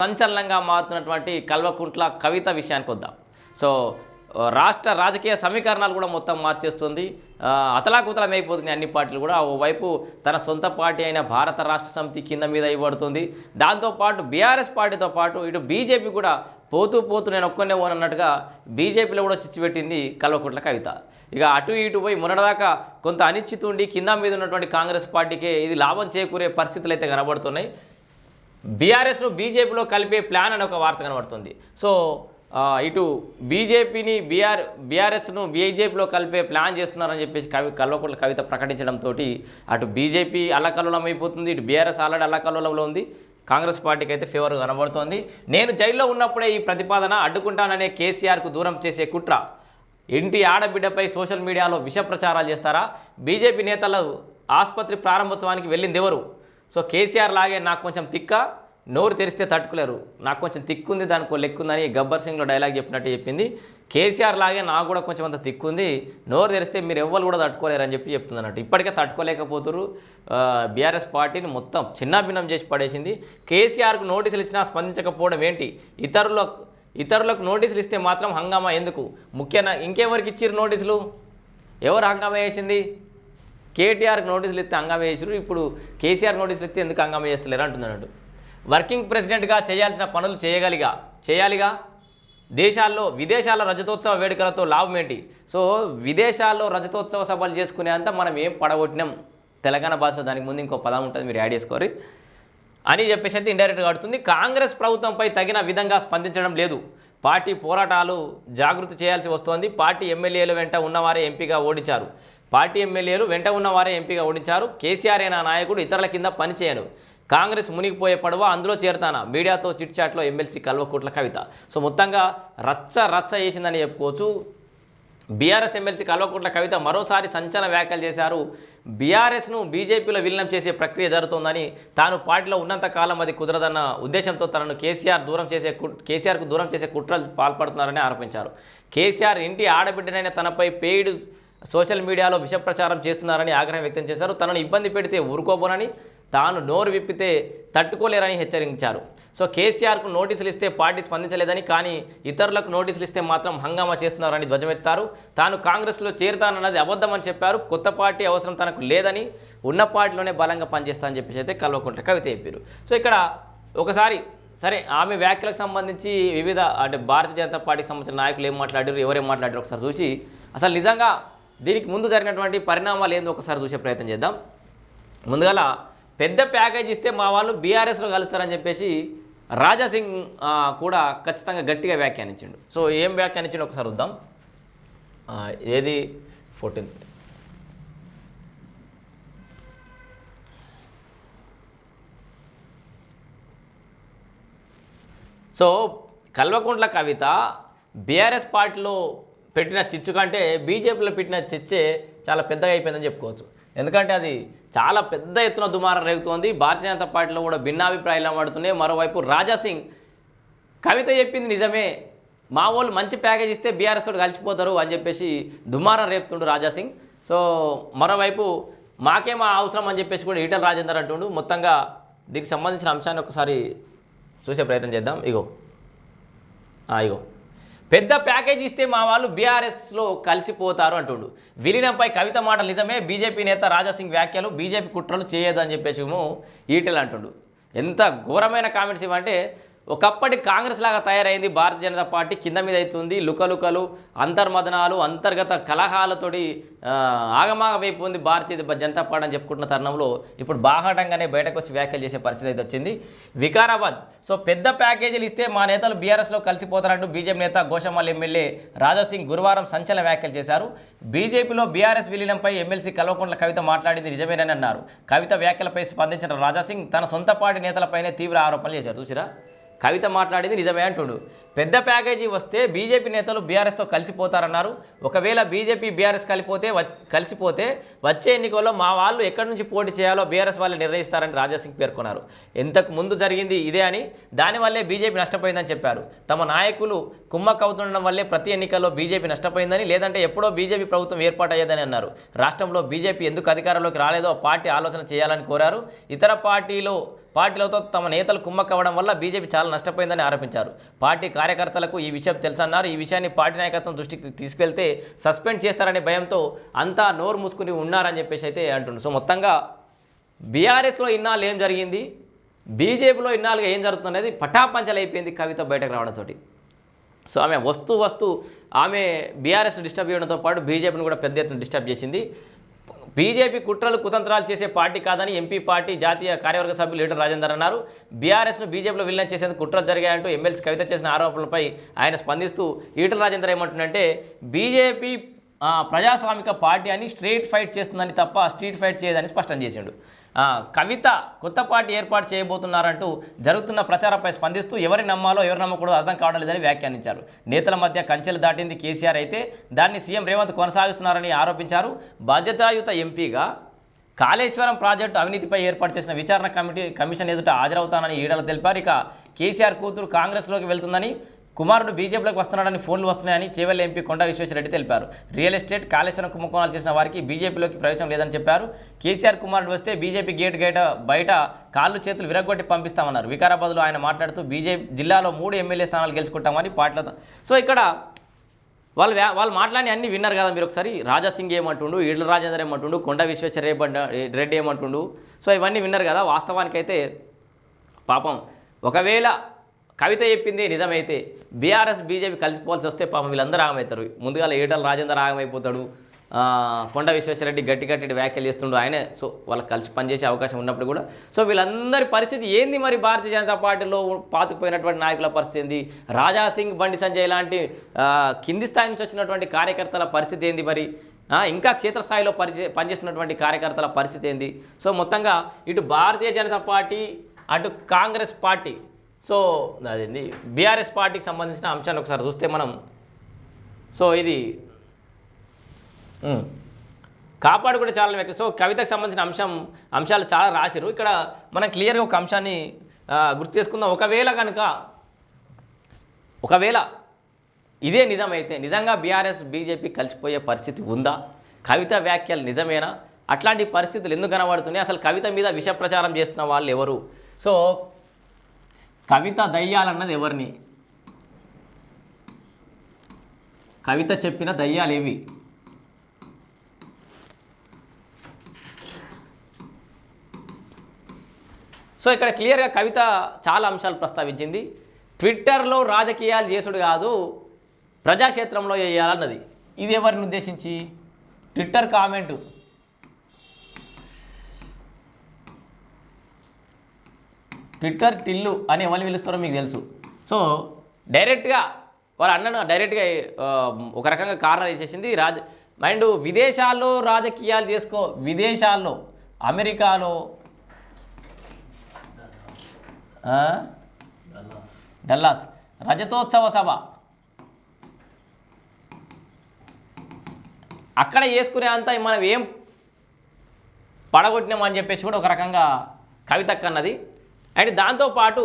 సంచలనంగా మారుతున్నటువంటి కల్వకుంట్ల కవిత విషయానికి వద్దాం. సో రాష్ట్ర రాజకీయ సమీకరణాలు కూడా మొత్తం మార్చేస్తుంది. అతలాకుతలమైపోతుంది అన్ని పార్టీలు కూడా. ఓవైపు తన సొంత పార్టీ అయిన భారత రాష్ట్ర సమితి కింద మీద ఇవ్వబడుతుంది. దాంతోపాటు బీఆర్ఎస్ పార్టీతో పాటు ఇటు బీజేపీ కూడా పోతూ నేను ఒక్కనే పోనన్నట్టుగా బీజేపీలో కూడా చిచ్చుపెట్టింది కల్వకుంట్ల కవిత. ఇక అటు ఇటు పోయి మొన్నటిదాకా కొంత అనిశ్చితి ఉండి కింద మీద ఉన్నటువంటి కాంగ్రెస్ పార్టీకే ఇది లాభం చేకూరే పరిస్థితులు అయితే కనబడుతున్నాయి. బీఆర్ఎస్ను బీజేపీలో కలిపే ప్లాన్ అని ఒక వార్త కనబడుతుంది. సో ఇటు బీజేపీని బీఆర్ఎస్ను బీజేపీలో కలిపే ప్లాన్ చేస్తున్నారని చెప్పేసి కల్వకుంట్ల కవిత ప్రకటించడంతో అటు బీజేపీ అల్లకల్లోలం అయిపోతుంది, ఇటు బీఆర్ఎస్ ఆల్రెడీ అల్లకల్లోలంలో ఉంది. కాంగ్రెస్ పార్టీకి అయితే ఫేవర్ కనబడుతోంది. నేను జైల్లో ఉన్నప్పుడే ఈ ప్రతిపాదన అడ్డుకుంటాననే కేసీఆర్కు దూరం చేసే కుట్ర. ఇంటి ఆడబిడ్డపై సోషల్ మీడియాలో విష ప్రచారాలు చేస్తారా? బీజేపీ నేతలు ఆసుపత్రి ప్రారంభోత్సవానికి వెళ్ళింది ఎవరు? సో కేసీఆర్ లాగే నాకు కొంచెం తిక్క, నోరు తెరిస్తే తట్టుకోలేరు, నాకు కొంచెం తిక్కుంది దానికి లెక్కుందని గబ్బర్ సింగ్లో డైలాగ్ చెప్పినట్టు చెప్పింది. కేసీఆర్ లాగే నాకు కూడా కొంచెం అంత తిక్కుంది, నోరు తెరిస్తే మీరు ఎవ్వరు కూడా తట్టుకోలేరు అని చెప్తుంది అన్నట్టు. ఇప్పటికే తట్టుకోలేకపోతున్నారు. బీఆర్ఎస్ పార్టీని మొత్తం చిన్నాభిన్నం చేసి పడేసింది. కేసీఆర్కు నోటీసులు ఇచ్చినా స్పందించకపోవడం ఏంటి? ఇతరులకు నోటీసులు ఇస్తే మాత్రం హంగామా ఎందుకు? ముఖ్యంగా ఇంకెవరికి ఇచ్చిర్రు నోటీసులు? ఎవరు హంగామా చేసింది? కేటీఆర్కి నోటీసులు ఇస్తే హంగామా చేసారు, ఇప్పుడు కేసీఆర్ నోటీసులు ఇస్తే ఎందుకు హంగామా చేస్తలేరు అంటున్నాడు. వర్కింగ్ ప్రెసిడెంట్గా చేయాల్సిన పనులు చేయాలిగా. విదేశాల్లో రజతోత్సవ వేడుకలతో లాభం ఏంటి? సో విదేశాల్లో రజతోత్సవ సభలు చేసుకునేంత మనం ఏం పడగొట్టినాం? తెలంగాణ భాషలో దానికి ముందు ఇంకో పదం ఉంటుంది, మీరు యాడ్ చేసుకోరు అని చెప్పేసి అయితే ఇండైరెక్ట్గా అడుగుతుంది. కాంగ్రెస్ ప్రభుత్వంపై తగిన విధంగా స్పందించడం లేదు. పార్టీ పోరాటాలు జాగృతి చేయాల్సి వస్తోంది. పార్టీ ఎమ్మెల్యేలు వెంట ఉన్నవారే ఎంపీగా ఓడించారు. కేసీఆర్ అయిన నాయకుడు ఇతరుల కింద పనిచేయను. కాంగ్రెస్ మునిగిపోయే పడవ అందులో చేరుతానా? మీడియాతో చిట్చాట్లో ఎమ్మెల్సీ కల్వకుంట్ల కవిత. సో మొత్తంగా రచ్చ చేసిందని చెప్పుకోవచ్చు. బీఆర్ఎస్ ఎమ్మెల్సీ కల్వకుంట్ల కవిత మరోసారి సంచలన వ్యాఖ్యలు చేశారు. బీఆర్ఎస్ను బీజేపీలో విలీనం చేసే ప్రక్రియ జరుగుతోందని, తాను పార్టీలో ఉన్నంతకాలం అది కుదరదన్న ఉద్దేశంతో తనను కేసీఆర్కు దూరం చేసే కుట్రలు పాల్పడుతున్నారని ఆరోపించారు. కేసీఆర్ ఇంటి ఆడబిడ్డనైన తనపై పెయిడ్ సోషల్ మీడియాలో విష ప్రచారం చేస్తున్నారని ఆగ్రహం వ్యక్తం చేశారు. తనను ఇబ్బంది పెడితే ఊరుకోబోనని, తాను నోరు విప్పితే తట్టుకోలేరని హెచ్చరించారు. సో కేసీఆర్కు నోటీసులు ఇస్తే పార్టీ స్పందించలేదని, కానీ ఇతరులకు నోటీసులు ఇస్తే మాత్రం హంగామా చేస్తున్నారని ధ్వజమెత్తారు. తాను కాంగ్రెస్లో చేరుతానన్నది అబద్ధమని చెప్పారు. కొత్త పార్టీ అవసరం తనకు లేదని, ఉన్న పార్టీలోనే బలంగా పనిచేస్తానని చెప్పేసి అయితే కల్వకుంట్ల కవిత చెప్పారు. సో ఇక్కడ ఒకసారి సరే ఆమె వ్యాఖ్యలకు సంబంధించి వివిధ భారతీయ జనతా పార్టీకి సంబంధించిన నాయకులు ఏం మాట్లాడారు, ఎవరేం మాట్లాడారు ఒకసారి చూసి అసలు నిజంగా దీనికి ముందు జరిగినటువంటి పరిణామాలు ఏందో ఒకసారి చూసే ప్రయత్నం చేద్దాం. ముందుగా పెద్ద ప్యాకేజ్ ఇస్తే మా వాళ్ళు బీఆర్ఎస్లో కలుస్తారని చెప్పేసి రాజాసింగ్ కూడా ఖచ్చితంగా గట్టిగా వ్యాఖ్యానించిండు. సో ఏం వ్యాఖ్యానించిండు ఒకసారి వద్దాం. ఏది 14th. So Kalvakuntla Kavitha BRS పార్టీలో పెట్టిన చిచ్చు కంటే బీజేపీలో పెట్టిన చిచ్చే చాలా పెద్దగా అయిపోయిందని చెప్పుకోవచ్చు. ఎందుకంటే అది చాలా పెద్ద ఎత్తున దుమారం రేగుతోంది. భారతీయ జనతా పార్టీలో కూడా భిన్నాభిప్రాయాలు పడుతున్నాయి. మరోవైపు రాజాసింగ్ కవిత చెప్పింది నిజమే, మా వాళ్ళు మంచి ప్యాకేజ్ ఇస్తే బీఆర్ఎస్ తోటి కలిసిపోతారు అని చెప్పేసి దుమారం రేపుతుండు రాజాసింగ్. సో మరోవైపు మాకేమో అవసరం అని చెప్పేసి కూడా ఈటల రాజేందర్ అంటుండు. మొత్తంగా దీనికి సంబంధించిన అంశాన్ని ఒకసారి చూసే ప్రయత్నం చేద్దాం. ఇగో పెద్ద ప్యాకేజ్ ఇస్తే మా వాళ్ళు బీఆర్ఎస్లో కలిసిపోతారు అంటుండు. విలీనంపై కవిత మాటలు నిజమే, బీజేపీ నేత రాజాసింగ్ వ్యాఖ్యలు బీజేపీ కుట్రలు చేయదు అని చెప్పేసి ఈటెల్ అంటుండు. ఎంత ఘోరమైన కామెంట్స్ ఇవ్వంటే, ఒకప్పటి కాంగ్రెస్ లాగా తయారైంది భారతీయ జనతా పార్టీ. కింద మీద అవుతుంది, లుకలుకలు, అంతర్మదనాలు, అంతర్గత కలహాలతోటి ఆగమాగమైపోయింది భారతీయ జనతా పార్టీ అని చెప్పుకుంటున్న తరుణంలో ఇప్పుడు బాహాటంగానే బయటకు వచ్చి వ్యాఖ్యలు చేసే పరిస్థితి అయితే వచ్చింది. వికారాబాద్. సో పెద్ద ప్యాకేజీలు ఇస్తే మా నేతలు బీఆర్ఎస్లో కలిసిపోతారంటూ బీజేపీ నేత గోషమల్ ఎమ్మెల్యే రాజాసింగ్ గురువారం సంచలన వ్యాఖ్యలు చేశారు. బీజేపీలో బీఆర్ఎస్ విలీనంపై ఎమ్మెల్సీ కల్వకుంట్ల కవిత మాట్లాడింది నిజమేనని అన్నారు. కవిత వ్యాఖ్యలపై స్పందించిన రాజాసింగ్ తన సొంత పార్టీ నేతలపైనే తీవ్ర ఆరోపణలు చేశారు. చూసిరా, కవిత మాట్లాడింది నిజమే అంటుడు. పెద్ద ప్యాకేజీ వస్తే బీజేపీ నేతలు బీఆర్ఎస్తో కలిసిపోతారన్నారు. ఒకవేళ బీజేపీ బీఆర్ఎస్ కలిసిపోతే వచ్చే ఎన్నికల్లో మా వాళ్ళు ఎక్కడి నుంచి పోటీ చేయాలో బీఆర్ఎస్ వాళ్ళు నిర్ణయిస్తారని రాజాసింగ్ పేర్కొన్నారు. ఇంతకు ముందు జరిగింది ఇదే అని, దానివల్లే బీజేపీ నష్టపోయిందని చెప్పారు. తమ నాయకులు కుమ్మక్క అవుతుండడం వల్లే ప్రతి ఎన్నికల్లో బీజేపీ నష్టపోయిందని, లేదంటే ఎప్పుడో బీజేపీ ప్రభుత్వం ఏర్పాటయ్యేదని అన్నారు. రాష్ట్రంలో బీజేపీ ఎందుకు అధికారంలోకి రాలేదో పార్టీ ఆలోచన చేయాలని కోరారు. ఇతర పార్టీలో పార్టీలతో తమ నేతలు కుమ్మక్కవ్వడం వల్ల బీజేపీ చాలా నష్టపోయిందని ఆరోపించారు. పార్టీ కార్యకర్తలకు ఈ విషయం తెలుసన్నారు. ఈ విషయాన్ని పార్టీ నాయకత్వం దృష్టికి తీసుకెళ్తే సస్పెండ్ చేస్తారనే భయంతో అంతా నోరు మూసుకుని ఉన్నారని చెప్పేసి అయితే అంటున్నారు. సో మొత్తంగా బీఆర్ఎస్లో ఇన్నాళ్ళు ఏం జరిగింది, బీజేపీలో ఇన్నాళ్ళుగా ఏం జరుగుతున్నది పటాపంచలు అయిపోయింది కవిత బయటకు రావడంతో. సో ఆమె వస్తూ ఆమె బీఆర్ఎస్ను డిస్టర్బ్ చేయడంతో పాటు బీజేపీని కూడా పెద్ద ఎత్తున డిస్టర్బ్ చేసింది. బీజేపీ కుట్రలు కుతంత్రాలు చేసే పార్టీ కాదని ఎంపీ పార్టీ జాతీయ కార్యవర్గ సభ్యులు ఈటల రాజేందర్ అన్నారు. బీఆర్ఎస్ను బీజేపీలో విలీనం చేసేందుకు కుట్రలు జరిగాయంటూ ఎమ్మెల్సీ కవిత చేసిన ఆరోపణలపై ఆయన స్పందిస్తూ ఈటల రాజేందర్ ఏమంటుందంటే బీజేపీ ప్రజాస్వామిక పార్టీ అని స్ట్రీట్ ఫైట్ చేస్తుందని తప్ప స్ట్రీట్ ఫైట్ చేయదని స్పష్టం చేసిండు. కవిత కొత్త పార్టీ ఏర్పాటు చేయబోతున్నారంటూ జరుగుతున్న ప్రచారంపై స్పందిస్తూ ఎవరి నమ్మాలో ఎవరు నమ్మకూడదో అర్థం కావడం లేదని వ్యాఖ్యానించారు. నేతల మధ్య కంచెలు దాటింది కేసీఆర్ అయితే దాన్ని సీఎం రేవంత్ కొనసాగిస్తున్నారని ఆరోపించారు. బాధ్యతాయుత ఎంపీగా కాళేశ్వరం ప్రాజెక్టు అవినీతిపై ఏర్పాటు చేసిన విచారణ కమిషన్ ఎదుట హాజరవుతానని ఈటల తెలిపారు. ఇక కేసీఆర్ కూతురు కాంగ్రెస్లోకి వెళ్తుందని, కుమారుడు బీజేపీలోకి వస్తున్నాడని ఫోన్లు వస్తున్నాయని చేవెళ్ల ఎంపీ కొండా విశ్వేశ్వరరెడ్డి తెలిపారు. రియల్ ఎస్టేట్ కాళేశ్వరం కుంభకోణాలు చేసిన వారికి బీజేపీలోకి ప్రవేశం లేదని చెప్పారు. కేసీఆర్ కుమారుడు వస్తే బీజేపీ గేట్ బయట కాళ్ళు చేతులు విరగొట్టి పంపిస్తామన్నారు. వికారాబాద్లో ఆయన మాట్లాడుతూ బీజేపీ జిల్లాలో 3 ఎమ్మెల్యే స్థానాలు గెలుచుకుంటామని పార్టీలతో. సో ఇక్కడ వాళ్ళు మాట్లాడి అన్నీ విన్నారు కదా మీరు ఒకసారి. రాజాసింగ్ ఏమంటుండు, ఈటల రాజేందర్ ఏమంటుండు, కొండా విశ్వేశ్వరరెడ్డి ఏమంటుండు. సో ఇవన్నీ విన్నారు కదా. వాస్తవానికైతే పాపం ఒకవేళ కవిత చెప్పింది నిజమైతే బీఆర్ఎస్ బీజేపీ కలిసిపోవాల్సి వస్తే పాపం వీళ్ళందరూ ఆగమవుతారు. ముందుగా ఈటల రాజేందర్ ఆగమైపోతాడు, కొండా విశ్వేశ్వరరెడ్డి గట్టి వ్యాఖ్యలు చేస్తుండు ఆయనే. సో వాళ్ళకి కలిసి పనిచేసే అవకాశం ఉన్నప్పుడు కూడా సో వీళ్ళందరి పరిస్థితి ఏంది మరి? భారతీయ జనతా పార్టీలో పాతుకుపోయినటువంటి నాయకుల పరిస్థితి ఏంది? రాజాసింగ్, బండి సంజయ్ లాంటి కింది స్థాయి నుంచి వచ్చినటువంటి కార్యకర్తల పరిస్థితి ఏంది మరి? ఇంకా క్షేత్రస్థాయిలో పనిచేస్తున్నటువంటి కార్యకర్తల పరిస్థితి ఏంది? సో మొత్తంగా ఇటు భారతీయ జనతా పార్టీ, అటు కాంగ్రెస్ పార్టీ, సో అదేంది బీఆర్ఎస్ పార్టీకి సంబంధించిన అంశాన్ని ఒకసారి చూస్తే మనం, సో ఇది కాపాడుకుంటే చాలా సో కవితకు సంబంధించిన అంశాలు చాలా రాశారు. ఇక్కడ మనం క్లియర్గా ఒక అంశాన్ని గుర్తు చేసుకుందాం. ఒకవేళ ఇదే నిజమైతే నిజంగా బీఆర్ఎస్ బీజేపీ కలిసిపోయే పరిస్థితి ఉందా? కవిత వ్యాఖ్యలు నిజమేనా? అట్లాంటి పరిస్థితులు ఎందుకు కనబడుతున్నాయి? అసలు కవిత మీద విష ప్రచారం చేస్తున్న వాళ్ళు ఎవరు? సో కవిత దయ్యాలన్నది ఎవరిని? కవిత చెప్పిన దయ్యాలు ఏవి? సో ఇక్కడ క్లియర్గా కవిత చాలా అంశాలు ప్రస్తావించింది. ట్విట్టర్లో రాజకీయాలు చేసుడు కాదు, ప్రజాక్షేత్రంలో వేయాలన్నది. ఇది ఎవరిని ఉద్దేశించి? ట్విట్టర్ కామెంటు, ట్విట్టర్ టిల్లు అని ఎవరిని పిలుస్తారో మీకు తెలుసు. సో డైరెక్ట్గా వాళ్ళ అన్నను డైరెక్ట్గా ఒక రకంగా కార్నర్ వేసేసింది. మైండ్ విదేశాల్లో రాజకీయాలు చేసుకో, విదేశాల్లో అమెరికాలో డల్లాస్ రజతోత్సవ సభ అక్కడ చేసుకునే అంతా మనం ఏం పడగొట్టినామని చెప్పేసి కూడా ఒక రకంగా కవితక్క అన్నది. అండ్ దాంతోపాటు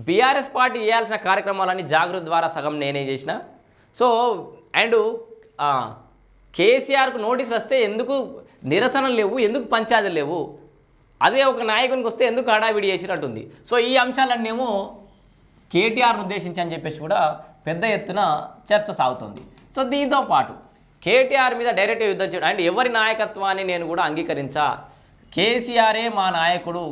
బీఆర్ఎస్ పార్టీ చేయాల్సిన కార్యక్రమాలన్నీ జాగృతి ద్వారా సగం నేనే చేసిన. సో అండ్ కేసీఆర్కు నోటీసులు వస్తే ఎందుకు నిరసనలు లేవు, ఎందుకు పంచాయతీలు లేవు, అదే ఒక నాయకునికి వస్తే ఎందుకు హడావిడి చేసినట్టుంది. సో ఈ అంశాలన్నేమో కేటీఆర్ను ఉద్దేశించి అని చెప్పేసి కూడా పెద్ద ఎత్తున చర్చ సాగుతుంది. సో దీంతో పాటు కేటీఆర్ మీద డైరెక్ట్ యుద్ధం చేయడం అండ్ ఎవరి నాయకత్వాన్ని నేను కూడా అంగీకరించా, కేసీఆరే మా నాయకుడు,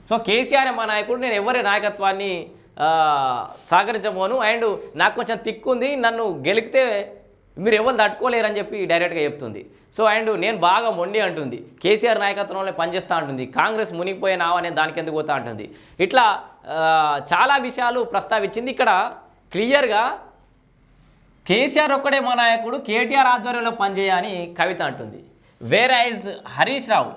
సో కేసీఆర్ మా నాయకుడు, నేను ఎవరి నాయకత్వాన్ని సహకరించబోను, అండ్ నాకు కొంచెం తిక్కుంది, నన్ను గెలికితే మీరు ఎవరు తట్టుకోలేరని చెప్పి డైరెక్ట్గా చెప్తుంది. సో అండ్ నేను బాగా మొండి అంటుంది, కేసీఆర్ నాయకత్వంలో పనిచేస్తూ ఉంటుంది, కాంగ్రెస్ మునిగిపోయే నావనే దానికి ఎందుకు పోతా అంటుంది. ఇట్లా చాలా విషయాలు ప్రస్తావించింది. ఇక్కడ క్లియర్గా కేసీఆర్ ఒక్కడే మా నాయకుడు, కేటీఆర్ ఆధ్వర్యంలో పనిచేయాలని కవిత అంటుంది. వేరైజ్ హరీష్ రావు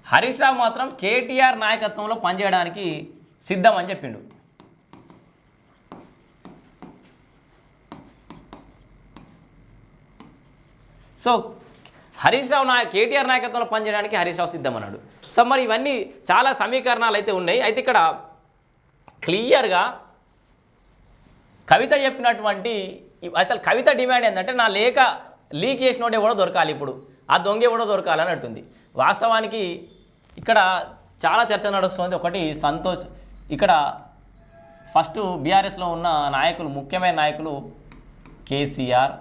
హరీష్ రావు మాత్రం కేటీఆర్ నాయకత్వంలో పనిచేయడానికి సిద్ధం అని చెప్పిండు. సో హరీష్ రావు కేటీఆర్ నాయకత్వంలో పనిచేయడానికి హరీష్ రావు సిద్ధం అన్నాడు. సో మరి ఇవన్నీ చాలా సమీకరణాలు అయితే ఉన్నాయి. అయితే ఇక్కడ క్లియర్గా కవిత చెప్పినటువంటి అసలు కవిత డిమాండ్ ఏంటంటే నా లేఖ లీక్ చేసినోడు ఎవడో దొరకాలి, ఇప్పుడు ఆ దొంగ ఎవడో దొరకాలని అంటుంది. వాస్తవానికి ఇక్కడ చాలా చర్చ నడుస్తుంది. ఒకటి సంతోష్, ఇక్కడ ఫస్ట్ బీఆర్ఎస్లో ఉన్న నాయకులు, ముఖ్యమైన నాయకులు కేసీఆర్,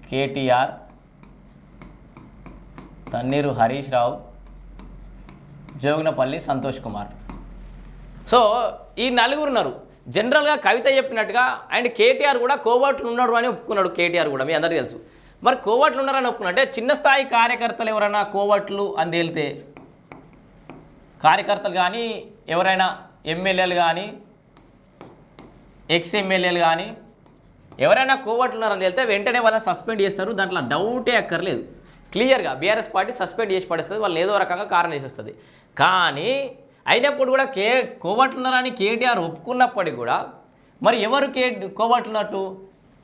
కేటీఆర్, తన్నీరు హరీష్ రావు, జోగినపల్లి సంతోష్ కుమార్. సో ఈ నలుగురు ఉన్నారు. జనరల్గా కవిత చెప్పినట్టుగా అండ్ కేటీఆర్ కూడా కోవట్లు ఉన్నాడు అని ఒప్పుకున్నాడు. కేటీఆర్ కూడా మీ అందరికీ తెలుసు. మరి కోవట్లు ఉన్నారని ఒప్పుకున్నట్టే చిన్న స్థాయి కార్యకర్తలు ఎవరైనా కోవట్లు అని తేలితే, కార్యకర్తలు కానీ ఎవరైనా ఎమ్మెల్యేలు కానీ ఎక్స్ ఎమ్మెల్యేలు కానీ ఎవరైనా కోవట్లు ఉన్నారని తేలితే వెంటనే వాళ్ళని సస్పెండ్ చేస్తారు. దాంట్లో డౌటే అక్కర్లేదు. క్లియర్గా బీఆర్ఎస్ పార్టీ సస్పెండ్ చేసి పడేస్తుంది, వాళ్ళు ఏదో రకంగా కారణం వేసేస్తుంది. కానీ అయినప్పుడు కూడా కోవట్లున్నారని కేటీఆర్ ఒప్పుకున్నప్పటికీ కూడా మరి ఎవరు కోవట్లున్నట్టు?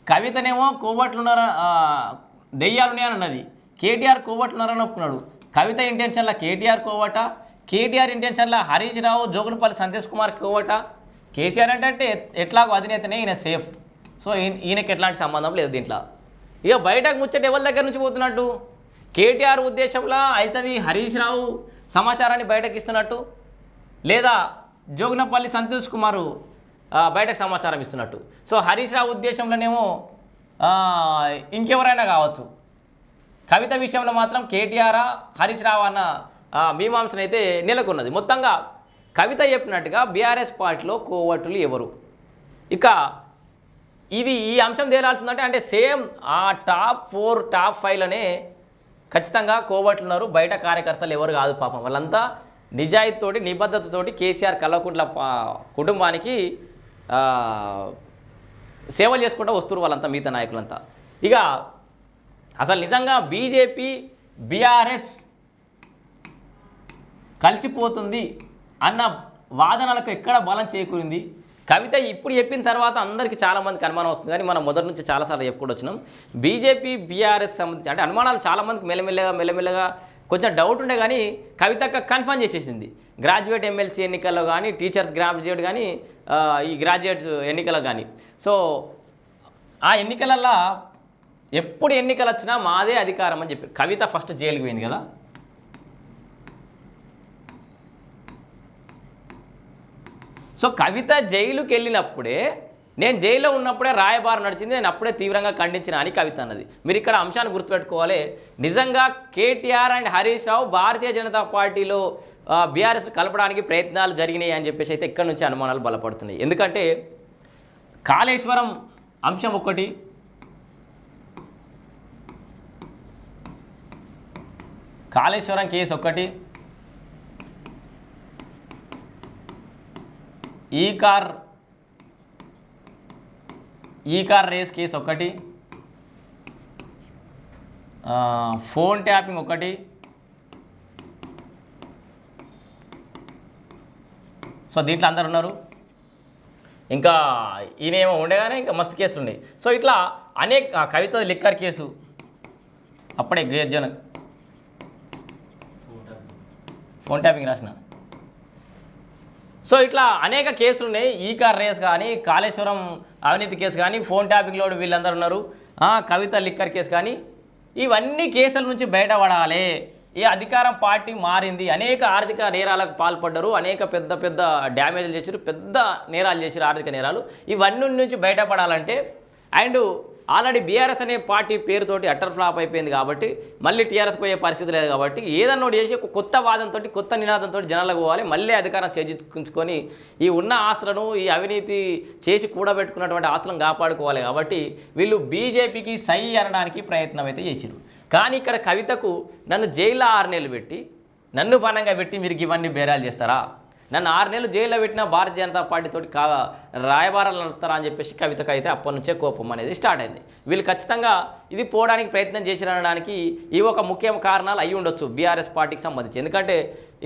కవితనేమో కోవట్లున్నారా దెయ్యాలున్నాయని అన్నది, కేటీఆర్ కోవట్లున్నారని ఒప్పుకున్నాడు. కవిత ఇంటెన్షన్లో కేటీఆర్ కోవట, కేటీఆర్ ఇంటెన్షన్లో హరీష్ రావు, జోగులపల్లి సంతోష్ కుమార్ కోవట. కేసీఆర్ అంటే ఎట్లాగో అధినేతనే, ఈయన సేఫ్. సో ఈయనకి ఎట్లాంటి సంబంధం లేదు దీంట్లో. ఇక బయటకు ముచ్చట ఎవరి దగ్గర నుంచి పోతున్నట్టు? కేటీఆర్ ఉద్దేశంలో అవుతుంది హరీష్ రావు సమాచారాన్ని బయటకు ఇస్తున్నట్టు, లేదా జోగినపల్లి సంతోష్ కుమారు బయటకు సమాచారం ఇస్తున్నట్టు. సో హరీష్ రావు ఉద్దేశంలోనేమో ఇంకెవరైనా కావచ్చు. కవిత విషయంలో మాత్రం కేటీఆర్ హరీష్ రావు అన్న మీమాంసనైతే నెలకొన్నది. మొత్తంగా కవిత చెప్పినట్టుగా బీఆర్ఎస్ పార్టీలో కోవట్లు ఎవరు? ఇక ఈ అంశం తేలాల్సిందంటే అంటే సేమ్ ఆ టాప్ 4 టాప్ 5లోనే ఖచ్చితంగా కోవట్లు ఉన్నారు. బయట కార్యకర్తలు ఎవరు కాదు పాపం. వాళ్ళంతా నిజాయితీతోటి నిబద్ధతతోటి కేసీఆర్ కల్వకుంట్ల కుటుంబానికి సేవలు చేసుకుంటూ వస్తున్నారు వాళ్ళంతా, మిగతా నాయకులంతా. ఇక అసలు నిజంగా బీజేపీ బీఆర్ఎస్ కలిసిపోతుంది అన్న వాదనలకు ఎక్కడ బలం చేకూరింది? కవిత ఇప్పుడు చెప్పిన తర్వాత అందరికీ చాలామందికి అనుమానం వస్తుంది. కానీ మనం మొదటి నుంచి చాలాసార్లు చెప్పుకుంటూ వచ్చినాం. బీజేపీ బీఆర్ఎస్ సంబంధించి అంటే అనుమానాలు చాలామందికి మెల్లమెల్లగా కొంచెం డౌట్ ఉండే, కానీ కవితక్క కన్ఫర్మ్ చేసేసింది. గ్రాడ్యుయేట్ ఎమ్మెల్సీ ఎన్నికల్లో కానీ, టీచర్స్ గ్రాడ్యుయేట్ కానీ, ఈ గ్రాడ్యుయేట్స్ ఎన్నికల్లో కానీ. సో ఆ ఎన్నికలల్లో ఎప్పుడు ఎన్నికలు వచ్చినా మాదే అధికారం అని చెప్పి కవిత ఫస్ట్ జైలుకి పోయింది కదా. సో కవిత జైలుకి వెళ్ళినప్పుడే, నేను జైల్లో ఉన్నప్పుడే రాయబారం నడిచింది, నేను అప్పుడే తీవ్రంగా ఖండించిన అని కవిత అన్నది. మీరు ఇక్కడ అంశాన్ని గుర్తుపెట్టుకోవాలి. నిజంగా కేటీఆర్ అండ్ హరీష్ రావు భారతీయ జనతా పార్టీలో బీఆర్ఎస్ కలపడానికి ప్రయత్నాలు జరిగినాయి అని చెప్పేసి అయితే ఇక్కడ నుంచి అనుమానాలు బలపడుతున్నాయి. ఎందుకంటే కాళేశ్వరం అంశం ఒకటి, కాళేశ్వరం కేసు ఒకటి, ఈ కార్ రేస్ కేసు ఒకటి, ఫోన్ ట్యాపింగ్ ఒకటి. సో దీంట్లో అందరు ఉన్నారు. ఇంకా ఈయనేమో ఉండగానే ఇంకా మస్తు కేసులు ఉన్నాయి. సో ఇట్లా అనేక కవిత లిక్కర్ కేసు అప్పుడే జన ఫోన్ ట్యాపింగ్ రాసిన. సో ఇట్లా అనేక కేసులు ఉన్నాయి. ఈ కార్ రేస్ కానీ, కాళేశ్వరం అవినీతి కేసు కానీ, ఫోన్ ట్యాపింగ్లో వీళ్ళందరూ ఉన్నారు, కవిత లిక్కర్ కేసు కానీ. ఇవన్నీ కేసుల నుంచి బయటపడాలి. ఈ అధికారం పార్టీ మారింది, అనేక ఆర్థిక నేరాలకు పాల్పడ్డారు, అనేక పెద్ద పెద్ద డ్యామేజ్లు చేశారు, పెద్ద నేరాలు చేశారు, ఆర్థిక నేరాలు. ఇవన్నీ నుంచి బయటపడాలంటే అండ్ ఆల్రెడీ బీఆర్ఎస్ అనే పార్టీ పేరుతోటి అటర్ ఫ్లాప్ అయిపోయింది కాబట్టి మళ్ళీ టీఆర్ఎస్ పోయే పరిస్థితి లేదు కాబట్టి ఏదన్నా చేసి ఒక కొత్త వాదంతో, కొత్త నినాదంతో జనాలకు పోవాలి. మళ్ళీ అధికారం చేజిక్కించుకొని ఈ ఉన్న ఆస్తులను, ఈ అవినీతి చేసి కూడబెట్టుకున్నటువంటి ఆస్తులను కాపాడుకోవాలి. కాబట్టి వీళ్ళు బీజేపీకి సై అనడానికి ప్రయత్నం అయితే చేశారు. కానీ ఇక్కడ కవితకు నన్ను జైల్లో 6 నెలలు పెట్టి, నన్ను పనంగా పెట్టి మీరు ఇవన్నీ బేరాలు చేస్తారా? నన్ను 6 నెలలు జైల్లో పెట్టిన భారతీయ జనతా పార్టీతోటి రాయబారాలు నడుపుతారా అని చెప్పేసి కవితకు అయితే అప్పటి నుంచే కోపం అనేది స్టార్ట్ అయింది. వీళ్ళు ఖచ్చితంగా ఇది పోవడానికి ప్రయత్నం చేసిరనడానికి ఇవి ఒక ముఖ్య కారణాలు అయి ఉండొచ్చు బీఆర్ఎస్ పార్టీకి సంబంధించి. ఎందుకంటే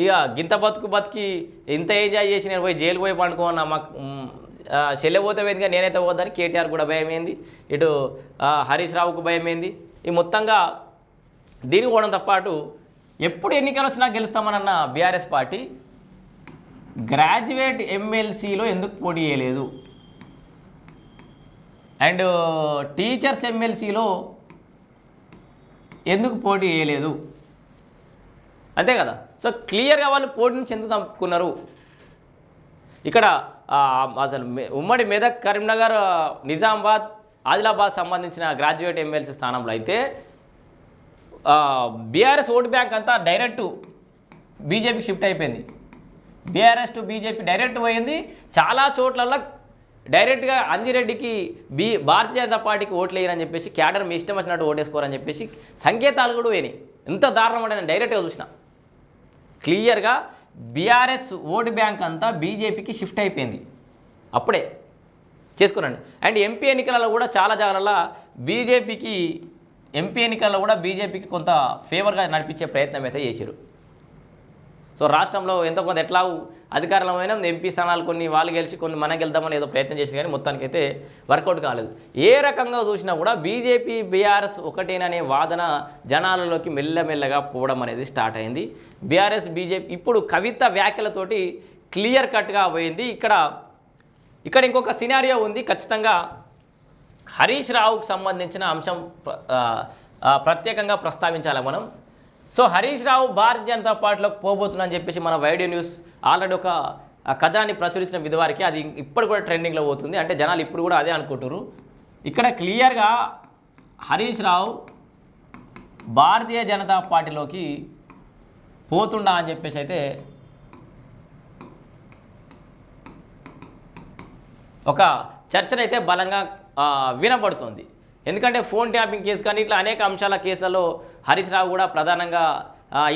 ఇక గింత బతికి ఇంత ఎంజాయ్ చేసి నేను పోయి జైలు పోయి పండుకోన్నా, మాకు చెల్లె పోతే వేదిగా నేనైతే పోద్దని కేటీఆర్ కూడా భయమైంది, ఇటు హరీష్ రావుకు భయమైంది. ఈ మొత్తంగా దీనికి పోవడంతో పాటు ఎప్పుడు ఎన్నికలు వచ్చినా గెలుస్తామనన్న బీఆర్ఎస్ పార్టీ గ్రాడ్యుయేట్ ఎమ్మెల్సీలో ఎందుకు పోటీ చేయలేదు, అండ్ టీచర్స్ ఎమ్మెల్సీలో ఎందుకు పోటీ చేయలేదు, అంతే కదా. సో క్లియర్గా వాళ్ళు పోటీ నుంచి ఎందుకు తప్పుకున్నారు. ఇక్కడ అసలు ఉమ్మడి మెదక్, కరీంనగర్, నిజామాబాద్, ఆదిలాబాద్ సంబంధించిన గ్రాడ్యుయేట్ ఎమ్మెల్సీ స్థానంలో అయితే బీఆర్ఎస్ ఓటు బ్యాంక్ అంతా డైరెక్ట్ బీజేపీకి షిఫ్ట్ అయిపోయింది. బీఆర్ఎస్ టు బీజేపీ డైరెక్ట్ పోయింది. చాలా చోట్లలో డైరెక్ట్గా అంజిరెడ్డికి భారతీయ జనతా పార్టీకి ఓట్లు వేయరని చెప్పేసి, క్యాడర్ మీ ఇష్టం వచ్చినట్టు ఓటేసుకోరని చెప్పేసి సంకేతాలు కూడా పోయినాయి. ఎంత దారుణం అంటే నేను డైరెక్ట్గా చూసిన క్లియర్గా బీఆర్ఎస్ ఓటు బ్యాంక్ అంతా బీజేపీకి షిఫ్ట్ అయిపోయింది. అప్పుడే చేసుకున్నాండి. అండ్ ఎంపీ ఎన్నికలలో కూడా చాలా జాగాలలో బీజేపీకి కొంత ఫేవర్గా నడిపించే ప్రయత్నం అయితే చేశారు. సో రాష్ట్రంలో ఎంతో కొంత ఎట్లా అధికారంలోమైన ఎంపీ స్థానాలు కొన్ని వాళ్ళు గెలిచి కొన్ని మనం గెలుద్దామని ఏదో ప్రయత్నం చేసి కానీ మొత్తానికైతే వర్కౌట్ కాలేదు. ఏ రకంగా చూసినా కూడా బీజేపీ బీఆర్ఎస్ ఒకటేననే వాదన జనాలలోకి మెల్లమెల్లగా పోవడం అనేది స్టార్ట్ అయింది. బీఆర్ఎస్ బీజేపీ ఇప్పుడు కవిత వ్యాఖ్యలతోటి క్లియర్ కట్గా పోయింది. ఇక్కడ ఇంకొక సినారియో ఉంది. ఖచ్చితంగా హరీష్ రావుకు సంబంధించిన అంశం ప్రత్యేకంగా ప్రస్తావించాలి మనం. సో హరీష్ రావు భారతీయ జనతా పార్టీలోకి పోబోతుందని చెప్పేసి మన వైడియో న్యూస్ ఆల్రెడీ ఒక కథనాన్ని ప్రచురించిన విధవారికి అది ఇప్పుడు కూడా ట్రెండింగ్లో పోతుంది. అంటే జనాలు ఇప్పుడు కూడా అదే అనుకుంటున్నారు. ఇక్కడ క్లియర్గా హరీష్ రావు భారతీయ జనతా పార్టీలోకి పోతుండా అని చెప్పేసి అయితే ఒక చర్చనైతే బలంగా వినబడుతుంది. ఎందుకంటే ఫోన్ ట్యాపింగ్ కేసు కానీ ఇట్లా అనేక అంశాల కేసులలో హరీష్ రావు కూడా ప్రధానంగా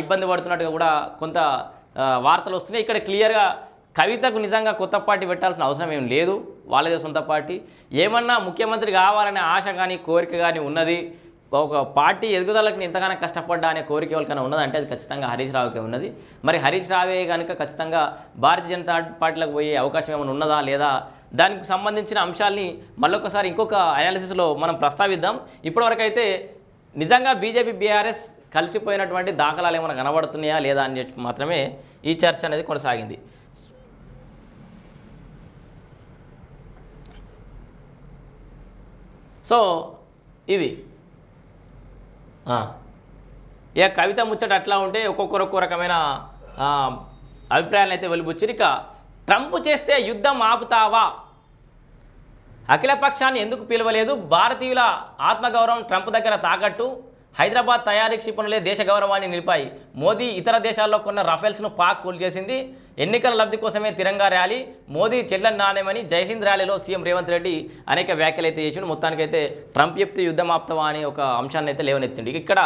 ఇబ్బంది పడుతున్నట్టుగా కూడా కొంత వార్తలు వస్తున్నాయి. ఇక్కడ క్లియర్గా కవితకు నిజంగా కొత్త పార్టీ పెట్టాల్సిన అవసరం ఏం లేదు. వాళ్ళదే సొంత పార్టీ. ఏమన్నా ముఖ్యమంత్రి కావాలనే ఆశ కానీ కోరిక కానీ ఉన్నది, ఒక పార్టీ ఎదుగుదలకు ఎంతగానో కష్టపడ్డా అనే కోరిక ఎవరికైనా ఉన్నదంటే అది ఖచ్చితంగా హరీష్ రావుకే ఉన్నది. మరి హరీష్ రావే కనుక ఖచ్చితంగా భారతీయ జనతా పార్టీలకు పోయే అవకాశం ఏమైనా ఉన్నదా లేదా, దానికి సంబంధించిన అంశాలని మళ్ళొకసారి ఇంకొక అనాలిసిస్లో మనం ప్రస్తావిద్దాం. ఇప్పటివరకు అయితే నిజంగా బీజేపీ బీఆర్ఎస్ కలిసిపోయినటువంటి దాఖలాలు ఏమైనా కనబడుతున్నాయా లేదా అని మాత్రమే ఈ చర్చ అనేది కొనసాగింది. సో ఇది ఇక కవిత ముచ్చట అట్లా ఉంటే ఒక్కొక్క రకమైన అభిప్రాయాలను అయితే వెలుబుచ్చారు. ఇక ట్రంప్ చేస్తే యుద్ధం ఆపుతావా, అఖిలపక్షాన్ని ఎందుకు పిలవలేదు, భారతీయుల ఆత్మగౌరవం ట్రంప్ దగ్గర తాకట్టు, హైదరాబాద్ తయారీ క్షిపణులే దేశ గౌరవాన్ని నిలిపాయి, మోదీ ఇతర దేశాల్లో కొన్న రఫేల్స్ను పాక్ కూల్చేసింది, ఎన్నికల లబ్ధి కోసమే తిరంగా ర్యాలీ, మోదీ చెల్లెని నాణ్యమని జైహింద్ ర్యాలీలో సీఎం రేవంత్ రెడ్డి అనేక వ్యాఖ్యలు అయితే చేసిండు. మొత్తానికైతే ట్రంప్ చెప్తే యుద్ధం ఆపుతావా అనే ఒక అంశాన్ని అయితే లేవనెత్తిండి. ఇక్కడ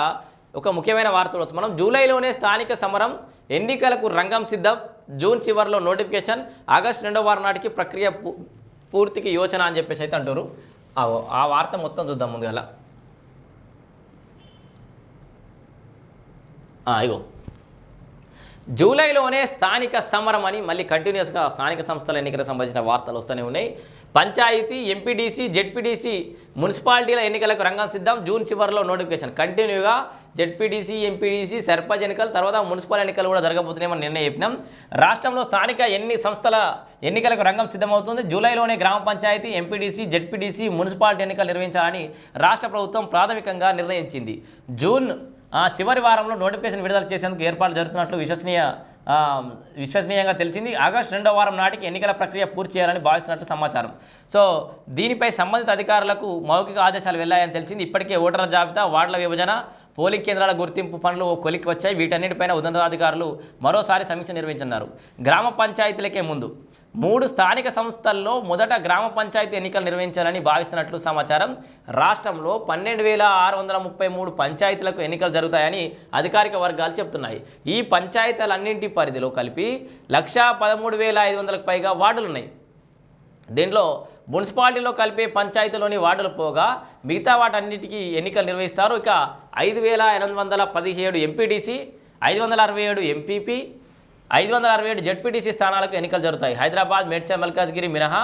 ఒక ముఖ్యమైన వార్తలు వస్తుంది. మనం జూలైలోనే స్థానిక సమరం, ఎన్నికలకు రంగం సిద్ధం, జూన్ చివరిలో నోటిఫికేషన్, ఆగస్టు 2వ వారం నాటికి ప్రక్రియ పూర్తికి యోచన అని చెప్పేసి అయితే అంటారు. ఆ వార్త మొత్తం చూద్దాం ముందుగా. ఇగో జూలైలోనే స్థానిక సమరం అని మళ్ళీ కంటిన్యూస్గా స్థానిక సంస్థల ఎన్నికలకు సంబంధించిన వార్తలు వస్తూనే ఉన్నాయి. పంచాయతీ, ఎంపీడీసీ, జెడ్పీడీసీ, మున్సిపాలిటీల ఎన్నికలకు రంగం సిద్ధం, జూన్ చివరిలో నోటిఫికేషన్. కంటిన్యూగా జెడ్పీడీసీ, ఎంపీడీసీ, సర్పంచ్ ఎన్నికలు, తర్వాత మున్సిపల్ ఎన్నికలు కూడా జరగబోతున్నాయని నిన్న చెప్పినాం. రాష్ట్రంలో స్థానిక సంస్థల ఎన్నికలకు రంగం సిద్ధమవుతుంది. జూలైలోనే గ్రామ పంచాయతీ, ఎంపీడీసీ, జెడ్పీడీసీ, మున్సిపాలిటీ ఎన్నికలు నిర్వహించాలని రాష్ట్ర ప్రభుత్వం ప్రాథమికంగా నిర్ణయించింది. జూన్ చివరి వారంలో నోటిఫికేషన్ విడుదల చేసేందుకు ఏర్పాట్లు జరుగుతున్నట్లు విశ్వసనీయంగా తెలిసింది. ఆగస్టు 2వ వారం నాటికి ఎన్నికల ప్రక్రియ పూర్తి చేయాలని భావిస్తున్నట్లు సమాచారం. సో దీనిపై సంబంధిత అధికారులకు మౌఖిక ఆదేశాలు వెళ్లాయని తెలిసింది. ఇప్పటికే ఓటర్ల జాబితా, వార్డుల విభజన, పోలింగ్ కేంద్రాల గుర్తింపు పనులు కొలిక్కి వచ్చాయి. వీటన్నిటిపైన ఉన్నతాధికారులు మరోసారి సమీక్ష నిర్వహించనున్నారు. గ్రామ పంచాయతీలకే ముందు 3 స్థానిక సంస్థల్లో మొదట గ్రామ పంచాయతీ ఎన్నికలు నిర్వహించాలని భావిస్తున్నట్లు సమాచారం. రాష్ట్రంలో 12,633 పంచాయతీలకు ఎన్నికలు జరుగుతాయని అధికారిక వర్గాలు చెబుతున్నాయి. ఈ పంచాయతీలన్నింటి పరిధిలో కలిపి 1,13,500కు పైగా వార్డులు ఉన్నాయి. దీనిలో మున్సిపాలిటీలో కలిపే పంచాయతీలోని వార్డులు పోగా మిగతా వాటన్నిటికీ ఎన్నికలు నిర్వహిస్తారు. ఇక 5,817 ఎంపీడీసీ, 567 ఎంపీపీ, 567 జెడ్పీటీసీ స్థానాలకు ఎన్నికలు జరుగుతాయి. హైదరాబాద్, మేడ్చల్, మల్కాజ్గిరి మినహా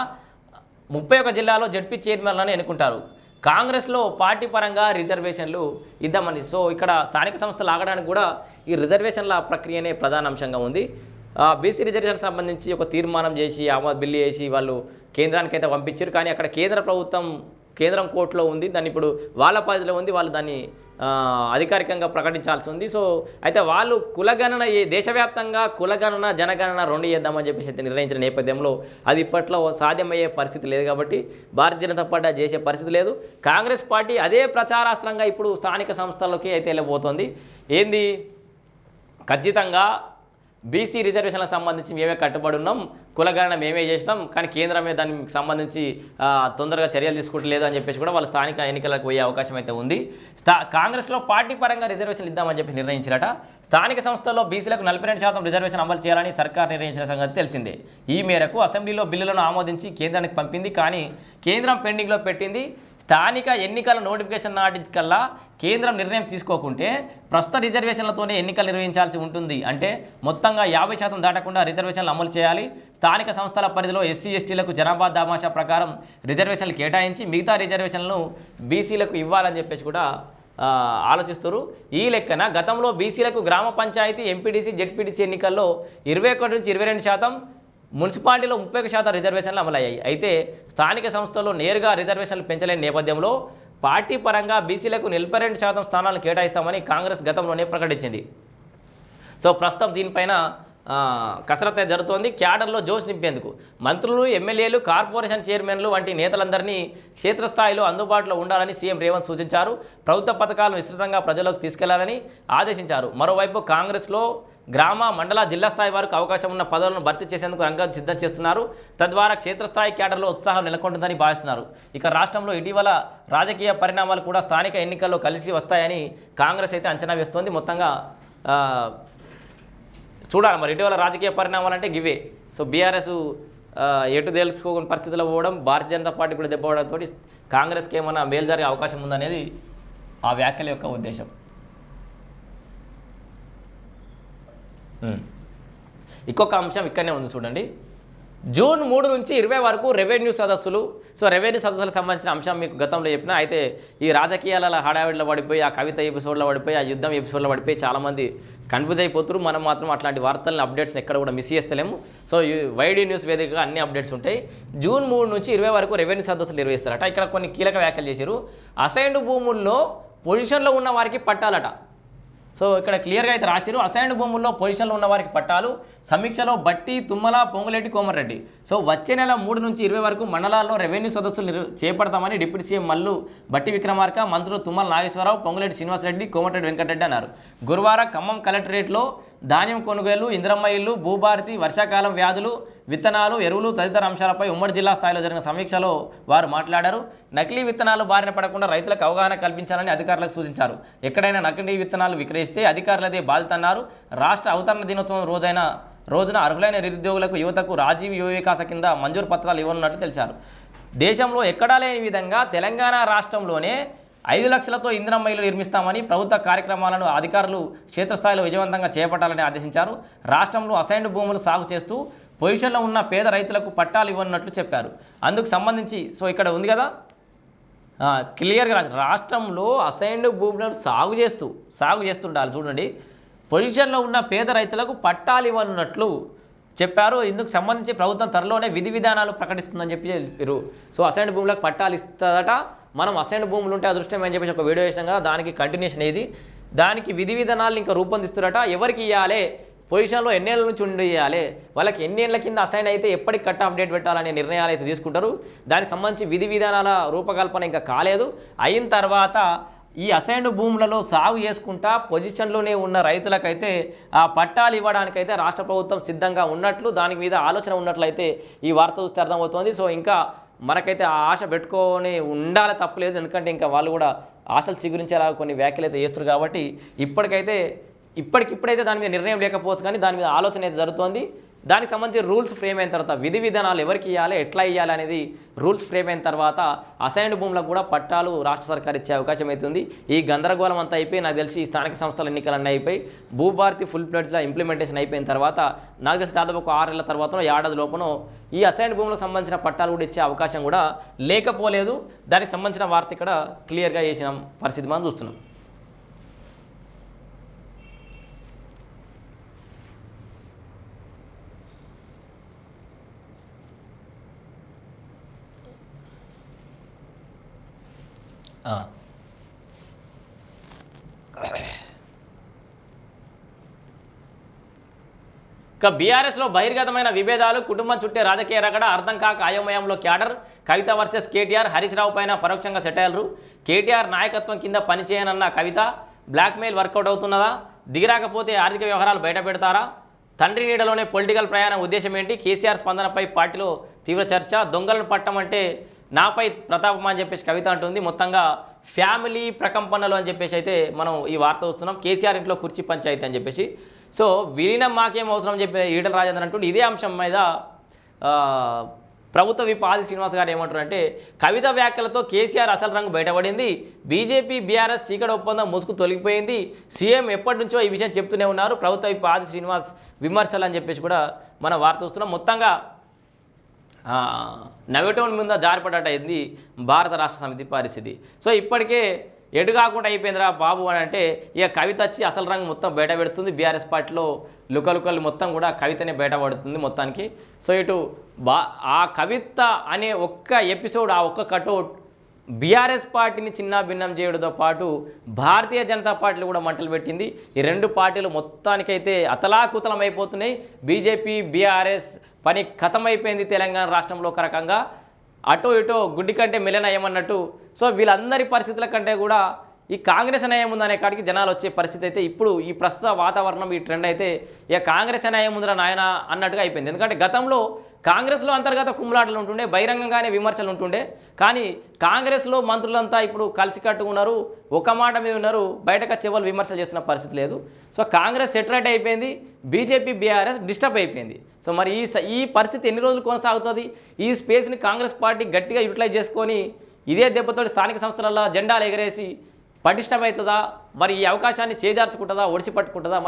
31 జిల్లాలో జెడ్పీ చైర్మన్లను ఎన్నుకుంటారు. కాంగ్రెస్లో పార్టీ పరంగా రిజర్వేషన్లు ఇద్దామని. సో ఇక్కడ స్థానిక సంస్థలు ఆగడానికి కూడా ఈ రిజర్వేషన్ల ప్రక్రియనే ప్రధాన అంశంగా ఉంది. బీసీ రిజర్వేషన్ సంబంధించి ఒక తీర్మానం చేసి ఆమోద బిల్లు చేసి వాళ్ళు కేంద్రానికి అయితే పంపించారు. కానీ అక్కడ కేంద్రం కోర్టులో ఉంది. దాన్ని ఇప్పుడు వాళ్ళ పరిధిలో ఉంది. వాళ్ళు దాన్ని అధికారికంగా ప్రకటించాల్సి ఉంది. సో అయితే వాళ్ళు కులగణన దేశవ్యాప్తంగా కులగణన జనగణన రెండు చేద్దామని చెప్పేసి అయితే నిర్ణయించిన నేపథ్యంలో అది ఇప్పట్లో సాధ్యమయ్యే పరిస్థితి లేదు. కాబట్టి భారతీయ జనతా పార్టీ చేసే పరిస్థితి లేదు. కాంగ్రెస్ పార్టీ అదే ప్రచారాస్త్రంగా ఇప్పుడు స్థానిక సంస్థలకి అయితే వెళ్ళబోతోంది. ఏంది, ఖచ్చితంగా బీసీ రిజర్వేషన్లకు సంబంధించి మేమే కట్టుబడి ఉన్నాం, కులగణన మేమే చేసినాం, కానీ కేంద్రమే దానికి సంబంధించి తొందరగా చర్యలు తీసుకుంటలేదు అని చెప్పేసి కూడా వాళ్ళు స్థానిక ఎన్నికలకు పోయే అవకాశం అయితే ఉంది. కాంగ్రెస్లో పార్టీ పరంగా రిజర్వేషన్లు ఇద్దామని చెప్పి నిర్ణయించారట. స్థానిక సంస్థల్లో బీసీలకు 42% రిజర్వేషన్ అమలు చేయాలని సర్కార్ నిర్ణయించిన సంగతి తెలిసిందే. ఈ మేరకు అసెంబ్లీలో బిల్లులను ఆమోదించి కేంద్రానికి పంపింది. కానీ కేంద్రం పెండింగ్లో పెట్టింది. స్థానిక ఎన్నికల నోటిఫికేషన్ నాటికల్లా కేంద్రం నిర్ణయం తీసుకోకుంటే ప్రస్తుత రిజర్వేషన్లతోనే ఎన్నికలు నిర్వహించాల్సి ఉంటుంది. అంటే మొత్తంగా 50% దాటకుండా రిజర్వేషన్లు అమలు చేయాలి. స్థానిక సంస్థల పరిధిలో ఎస్సీ ఎస్టీలకు జనాభా దామాషా ప్రకారం రిజర్వేషన్లు కేటాయించి మిగతా రిజర్వేషన్లను బీసీలకు ఇవ్వాలని చెప్పేసి కూడా ఆలోచిస్తారు. ఈ లెక్కన గతంలో బీసీలకు గ్రామ పంచాయతీ, ఎంపీటీసీ, జెడ్పీటీసీ ఎన్నికల్లో 21 నుంచి 22%, మున్సిపాలిటీలో 30% రిజర్వేషన్లు అమలయ్యాయి. అయితే స్థానిక సంస్థల్లో నేరుగా రిజర్వేషన్లు పెంచలేని నేపథ్యంలో పార్టీ పరంగా బీసీలకు 42% స్థానాలను కేటాయిస్తామని కాంగ్రెస్ గతంలోనే ప్రకటించింది. సో ప్రస్తుతం దీనిపైన కసరత్తు జరుగుతోంది. క్యాడర్లో జోష్ నింపేందుకు మంత్రులు, ఎమ్మెల్యేలు, కార్పొరేషన్ చైర్మన్లు వంటి నేతలందరినీ క్షేత్రస్థాయిలో అందుబాటులో ఉండాలని సీఎం రేవంత్ సూచించారు. ప్రభుత్వ పథకాలను విస్తృతంగా ప్రజలకు తీసుకెళ్లాలని ఆదేశించారు. మరోవైపు కాంగ్రెస్లో గ్రామ, మండల, జిల్లా స్థాయి వరకు అవకాశం ఉన్న పదవులను భర్తీ చేసేందుకు రంగం సిద్ధం చేస్తున్నారు. తద్వారా క్షేత్రస్థాయి క్యాడర్లో ఉత్సాహం నెలకొంటుందని భావిస్తున్నారు. ఇక రాష్ట్రంలో ఇటీవల రాజకీయ పరిణామాలు కూడా స్థానిక ఎన్నికల్లో కలిసి వస్తాయని కాంగ్రెస్ అయితే అంచనా వేస్తోంది. మొత్తంగా చూడాలి మరి ఇటీవల రాజకీయ పరిణామాలు అంటే గివే. సో బీఆర్ఎస్ ఎటు తెలుసుకోని పరిస్థితుల్లో పోవడం, భారతీయ జనతా పార్టీ కూడా దెబ్బవడంతో కాంగ్రెస్కి ఏమైనా మేలు జరిగే అవకాశం ఉందనేది ఆ వ్యాఖ్యల యొక్క ఉద్దేశం. ఇంకొక అంశం ఇక్కడనే ఉంది చూడండి. జూన్ 3 నుంచి 20 వరకు రెవెన్యూ సదస్సులు. సో రెవెన్యూ సదస్సులకు సంబంధించిన అంశం మీకు గతంలో చెప్పిన. అయితే ఈ రాజకీయాల హడావిడిలో పడిపోయి, ఆ కవిత ఎపిసోడ్లో పడిపోయి, ఆ యుద్ధం ఎపిసోడ్లో పడిపోయి చాలామంది కన్ఫ్యూజ్ అయిపోతారు. మనం మాత్రం అట్లాంటి వార్తలను, అప్డేట్స్ని ఎక్కడ కూడా మిస్ చేస్తలేము. సో వైడీ న్యూస్ వేదికగా అన్ని అప్డేట్స్ ఉంటాయి. జూన్ 3 నుంచి 20 వరకు రెవెన్యూ సదస్సులు నిర్వహిస్తారట. ఇక్కడ కొన్ని కీలక వ్యాఖ్యలు చేశారు. అసైన్డ్ భూముల్లో పొజిషన్లో ఉన్న వారికి పట్టాలట. సో ఇక్కడ క్లియర్గా అయితే రాశారు. అసైన్డ్ భూముల్లో పొజిషన్లో ఉన్న వారికి పట్టాలు. సమీక్షలో బట్టి, తుమ్మల, పొంగులేటి, కోమరెడ్డి. సో వచ్చే నెల 3 నుంచి 20 వరకు మండలాల్లో రెవెన్యూ సదస్సులు చేపడతామని డిప్యూటీ సీఎం మల్లు భట్టి విక్రమార్క, మంత్రులు తుమ్మల నాగేశ్వరరావు, పొంగులేటి శ్రీనివాసరెడ్డి, కోమటిరెడ్డి వెంకటరెడ్డి అన్నారు. గురువారం ఖమ్మం కలెక్టరేట్లో ధాన్యం కొనుగోలు, ఇంద్రమ్మ ఇల్లు, భూభారతి, వర్షాకాలం వ్యాధులు, విత్తనాలు, ఎరువులు తదితర అంశాలపై ఉమ్మడి జిల్లా స్థాయిలో జరిగిన సమీక్షలో వారు మాట్లాడారు. నకిలీ విత్తనాలు బారిన పడకుండా రైతులకు అవగాహన కల్పించాలని అధికారులకు సూచించారు. ఎక్కడైనా నకిలీ విత్తనాలు విక్రయిస్తే అధికారులదే బాధ్యత అన్నారు. రాష్ట్ర అవతరణ దినోత్సవం రోజున అర్హులైన నిరుద్యోగులకు, యువతకు రాజీవ్ యువ వికాస కింద మంజూరు పత్రాలు ఇవ్వనున్నట్టు తెలిపారు. దేశంలో ఎక్కడా లేని విధంగా తెలంగాణ రాష్ట్రంలోనే 5 లక్షలతో ఇంద్రమ్మ ఇల్లు నిర్మిస్తామని, ప్రభుత్వ కార్యక్రమాలను అధికారులు క్షేత్రస్థాయిలో విజయవంతంగా చేపట్టాలని ఆదేశించారు. రాష్ట్రంలో అసైన్డ్ భూములు సాగు చేస్తూ పొజిషన్లో ఉన్న పేద రైతులకు పట్టాలు ఇవ్వనున్నట్లు చెప్పారు. అందుకు సంబంధించి సో ఇక్కడ ఉంది కదా క్లియర్గా రాష్ట్రంలో అసైన్డ్ భూములను సాగు చేస్తుండాలి. చూడండి, పొజిషన్లో ఉన్న పేద రైతులకు పట్టాలు ఇవ్వనున్నట్లు చెప్పారు. ఇందుకు సంబంధించి ప్రభుత్వం త్వరలోనే విధి విధానాలు ప్రకటిస్తుందని చెప్పారు. సో అసైన్డ్ భూములకు పట్టాలు ఇస్తుందట. మనం అసైన్డ్ భూములు ఉంటే అదృష్టం అని చెప్పేసి ఒక వీడియో వేసినాం కదా, దానికి కంటిన్యూషన్ ఇది. దానికి విధి విధానాలు ఇంకా రూపొందిస్తున్నట. ఎవరికి ఇవ్వాలి, పొజిషన్లో ఎన్నేళ్ళ నుంచి ఉండియాలి, వాళ్ళకి ఎన్నేళ్ల కింద అసైన్ అయితే ఎప్పటికి కట్ ఆఫ్ డేట్ పెట్టాలనే నిర్ణయాలు అయితే తీసుకుంటారు. దానికి సంబంధించి విధి విధానాల రూపకల్పన ఇంకా కాలేదు. అయిన తర్వాత ఈ అసైన్డ్ భూములలో సాగు చేసుకుంటా పొజిషన్లోనే ఉన్న రైతులకైతే ఆ పట్టాలు ఇవ్వడానికైతే రాష్ట్ర ప్రభుత్వం సిద్ధంగా ఉన్నట్లు, దాని మీద ఆలోచన ఉన్నట్లయితే ఈ వార్త చూస్తే అర్థమవుతుంది. సో ఇంకా మనకైతే ఆ ఆశ పెట్టుకొని ఉండాలి, తప్పలేదు. ఎందుకంటే ఇంకా వాళ్ళు కూడా ఆశలు చిగురించేలా కొన్ని వ్యాఖ్యలు అయితే చేస్తారు. కాబట్టి ఇప్పటికిప్పుడైతే దాని మీద నిర్ణయం లేకపోవచ్చు, కానీ దాని మీద ఆలోచన అయితే జరుగుతోంది. దానికి సంబంధించి రూల్స్ ఫ్రేమ్ అయిన తర్వాత విధి విధానాలు ఎవరికి ఇవ్వాలి, ఎట్లా ఇవ్వాలి అనేది రూల్స్ ఫ్రేమ్ అయిన తర్వాత అసైన్డ్ భూములకు కూడా పట్టాలు రాష్ట్ర సర్కార్ ఇచ్చే అవకాశం అవుతుంది. ఈ గందరగోళం అంతా అయిపోయి నాకు తెలిసి ఈ స్థానిక సంస్థల ఎన్నికలన్నీ అయిపోయి భూభారతి ఫుల్ ప్లేట్స్లో ఇంప్లిమెంటేషన్ అయిపోయిన తర్వాత నాకు తెలిసి దాదాపు ఒక 6 నెలల తర్వాత ఏడాది లోపల ఈ అసైన్డ్ భూములకు సంబంధించిన పట్టాలు కూడా ఇచ్చే అవకాశం కూడా లేకపోలేదు. దానికి సంబంధించిన వార్త ఇక్కడ క్లియర్గా చేసిన పరిస్థితి మనం చూస్తున్నాం. ఇక బీఆర్ఎస్లో బహిర్గతమైన విభేదాలు, కుటుంబం చుట్టే రాజకీయ రగడ, అర్థం కాక అయోమయంలో క్యాడర్, కవిత వర్సెస్ కేటీఆర్, హరీష్ రావు పైన పరోక్షంగా సెటైర్లు, కేటీఆర్ నాయకత్వం కింద పనిచేయనన్న కవిత, బ్లాక్మెయిల్ వర్కౌట్ అవుతున్నదా, దిగిరాకపోతే ఆర్థిక వ్యవహారాలు బయట పెడతారా, తండ్రి నీడలోనే పొలిటికల్ ప్రయాణం ఉద్దేశం ఏంటి, కేసీఆర్ స్పందనపై పార్టీలో తీవ్ర చర్చ, దొంగలను పట్టమంటే నాపై ప్రతాపం అని చెప్పేసి కవిత అంటుంది. మొత్తంగా ఫ్యామిలీ ప్రకంపనలు అని చెప్పేసి అయితే మనం ఈ వార్త చూస్తున్నాం. కేసీఆర్ ఇంట్లో కుర్చీ పంచాయతీ అని చెప్పేసి. సో విలీనం మాకేం అవసరం అని చెప్పి ఈటల రాజేందర్ అంటుండే. ఇదే అంశం మీద ప్రభుత్వ విప్ ఆది శ్రీనివాస్ గారు ఏమంటారంటే, కవిత వ్యాఖ్యలతో కేసీఆర్ అసలు రంగు బయటపడింది, బీజేపీ బీఆర్ఎస్ చీకటి ఒప్పందం ముసుగు తొలగిపోయింది, సీఎం ఎప్పటి నుంచో ఈ విషయం చెప్తూనే ఉన్నారు, ప్రభుత్వ విప్ ఆది శ్రీనివాస్ విమర్శలు అని చెప్పేసి కూడా మన వార్త చూస్తున్నాం. మొత్తంగా నవ్వేటోన్ మీద జారిపడ్డట్టయింది భారత రాష్ట్ర సమితి పరిస్థితి. సో ఇప్పటికే ఎటు కాకుండా అయిపోయిందిరా బాబు అని అంటే ఇక కవిత వచ్చి అసలు రంగు మొత్తం బయట పెడుతుంది. బీఆర్ఎస్ పార్టీలో లుకలుకలు మొత్తం కూడా కవితనే బయటపడుతుంది మొత్తానికి. సో ఇటు ఆ కవిత అనే ఒక్క ఎపిసోడ్, ఆ ఒక్క కటౌట్ బీఆర్ఎస్ పార్టీని చిన్న భిన్నం చేయడంతో పాటు భారతీయ జనతా పార్టీలు కూడా మంటలు పెట్టింది. ఈ రెండు పార్టీలు మొత్తానికైతే అతలాకుతలం అయిపోతున్నాయి. బీజేపీ బీఆర్ఎస్ పని ఖతమైపోయింది తెలంగాణ రాష్ట్రంలో ఒక రకంగా. అటో ఇటో గుడ్డి కంటే మెల్ల నయం అన్నట్టు. సో వీళ్ళందరి పరిస్థితుల కంటే కూడా ఈ కాంగ్రెస్ నయం ఉందనే కాడికి జనాలు వచ్చే పరిస్థితి అయితే ఇప్పుడు ఈ ప్రస్తుత వాతావరణం, ఈ ట్రెండ్ అయితే ఇక కాంగ్రెస్ నయం ఉందిరా నాయన అన్నట్టుగా అయిపోయింది. ఎందుకంటే గతంలో కాంగ్రెస్లో అంతర్గత కుమ్ములాటలు ఉంటుండే, బహిరంగంగానే విమర్శలు ఉంటుండే. కానీ కాంగ్రెస్లో మంత్రులంతా ఇప్పుడు కలిసికట్టుగా ఉన్నారు, ఒక మాట మీద ఉన్నారు, బయటకు చెవులు విమర్శలు చేస్తున్న పరిస్థితి లేదు. సో కాంగ్రెస్ సెటరేట్ అయిపోయింది, బీజేపీ బీఆర్ఎస్ డిస్టర్బ్ అయిపోయింది. సో మరి ఈ పరిస్థితి ఎన్ని రోజులు కొనసాగుతుంది? ఈ స్పేస్ని కాంగ్రెస్ పార్టీ గట్టిగా యూటిలైజ్ చేసుకొని ఇదే దెబ్బతోటి స్థానిక సంస్థలలో జెండాలు ఎగరేసి పటిష్టమవుతుందా? మరి ఈ అవకాశాన్ని చేజార్చుకుంటుందా, ఒడిసి పట్టుకుంటుందా?